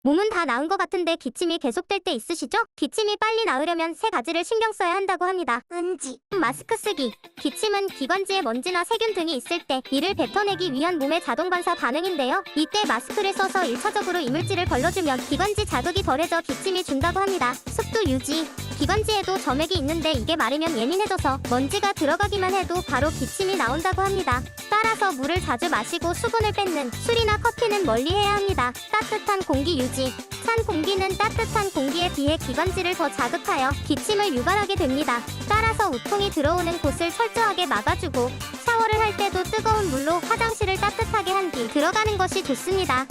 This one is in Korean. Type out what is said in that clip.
몸은 다 나은 것 같은데 기침이 계속될 때 있으시죠? 기침이 빨리 나으려면 세 가지를 신경 써야 한다고 합니다. 마스크 쓰기. 기침은 기관지에 먼지나 세균 등이 있을 때 이를 뱉어내기 위한 몸의 자동 반사 반응인데요. 이때 마스크를 써서 1차적으로 이물질을 걸러주면 기관지 자극이 덜해져 기침이 준다고 합니다. 습도 유지. 기관지에도 점액이 있는데 이게 마르면 예민해져서 먼지가 들어가기만 해도 바로 기침이 나온다고 합니다. 따라서 물을 자주 마시고 수분을 뺏는 술이나 커피는 멀리해야 합니다. 따뜻한 공기 유지. 찬 공기는 따뜻한 공기에 비해 기관지를 더 자극하여 기침을 유발하게 됩니다. 따라서 우통이 들어오는 곳을 철저하게 막아주고 샤워를 할 때도 뜨거운 물로 화장실을 따뜻하게 한 뒤 들어가는 것이 좋습니다.